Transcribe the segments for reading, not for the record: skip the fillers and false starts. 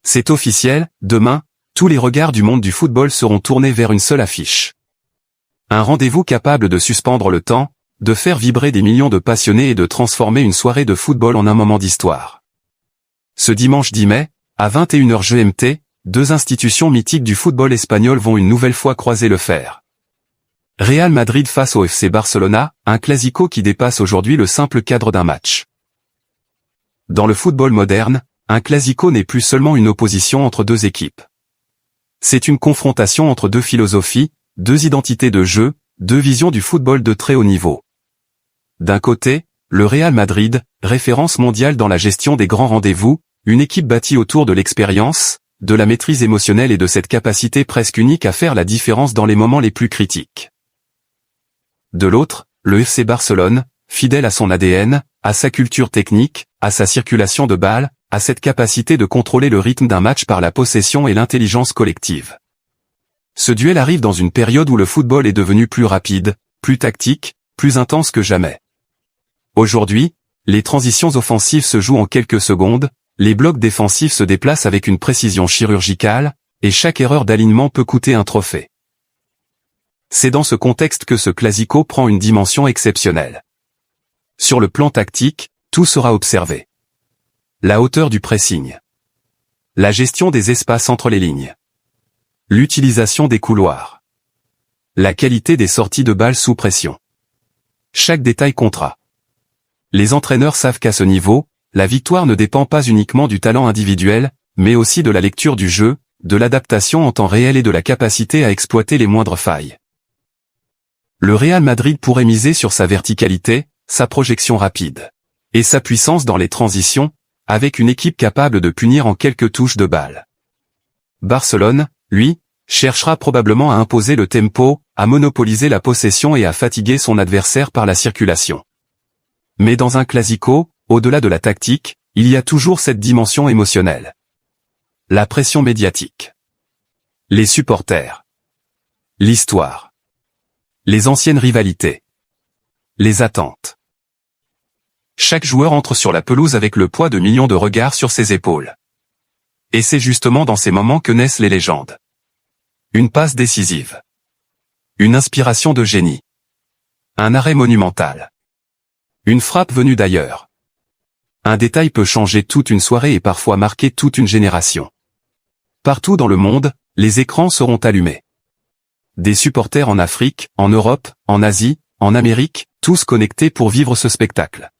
C'est officiel, demain, tous les regards du monde du football seront tournés vers une seule affiche. Un rendez-vous capable de suspendre le temps, de faire vibrer des millions de passionnés et de transformer une soirée de football en un moment d'histoire. Ce dimanche 10 mai, à 21h GMT, deux institutions mythiques du football espagnol vont une nouvelle fois croiser le fer. Real Madrid face au FC Barcelona, un classico qui dépasse aujourd'hui le simple cadre d'un match. Dans le football moderne, un classico n'est plus seulement une opposition entre deux équipes. C'est une confrontation entre deux philosophies, deux identités de jeu, deux visions du football de très haut niveau. D'un côté, le Real Madrid, référence mondiale dans la gestion des grands rendez-vous, une équipe bâtie autour de l'expérience, de la maîtrise émotionnelle et de cette capacité presque unique à faire la différence dans les moments les plus critiques. De l'autre, le FC Barcelone, fidèle à son ADN, à sa culture technique, à sa circulation de balles, à cette capacité de contrôler le rythme d'un match par la possession et l'intelligence collective. Ce duel arrive dans une période où le football est devenu plus rapide, plus tactique, plus intense que jamais. Aujourd'hui, les transitions offensives se jouent en quelques secondes, les blocs défensifs se déplacent avec une précision chirurgicale, et chaque erreur d'alignement peut coûter un trophée. C'est dans ce contexte que ce classico prend une dimension exceptionnelle. Sur le plan tactique, tout sera observé. La hauteur du pressing. La gestion des espaces entre les lignes. L'utilisation des couloirs. La qualité des sorties de balles sous pression. Chaque détail comptera. Les entraîneurs savent qu'à ce niveau, la victoire ne dépend pas uniquement du talent individuel, mais aussi de la lecture du jeu, de l'adaptation en temps réel et de la capacité à exploiter les moindres failles. Le Real Madrid pourrait miser sur sa verticalité, sa projection rapide, et sa puissance dans les transitions, avec une équipe capable de punir en quelques touches de balle. Barcelone, lui, cherchera probablement à imposer le tempo, à monopoliser la possession et à fatiguer son adversaire par la circulation. Mais dans un classico, au-delà de la tactique, il y a toujours cette dimension émotionnelle. La pression médiatique. Les supporters. L'histoire. Les anciennes rivalités. Les attentes. Chaque joueur entre sur la pelouse avec le poids de millions de regards sur ses épaules. Et c'est justement dans ces moments que naissent les légendes. Une passe décisive. Une inspiration de génie. Un arrêt monumental. Une frappe venue d'ailleurs. Un détail peut changer toute une soirée et parfois marquer toute une génération. Partout dans le monde, les écrans seront allumés. Des supporters en Afrique, en Europe, en Asie, en Amérique, tous connectés pour vivre ce spectacle.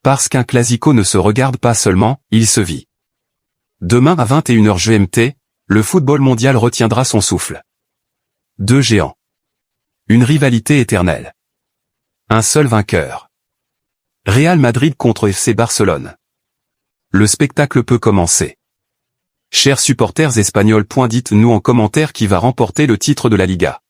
Parce qu'un classico ne se regarde pas seulement, il se vit. Demain à 21h GMT, le football mondial retiendra son souffle. Deux géants. Une rivalité éternelle. Un seul vainqueur. Real Madrid contre FC Barcelone. Le spectacle peut commencer. Chers supporters espagnols, dites-nous en commentaire qui va remporter le titre de la Liga.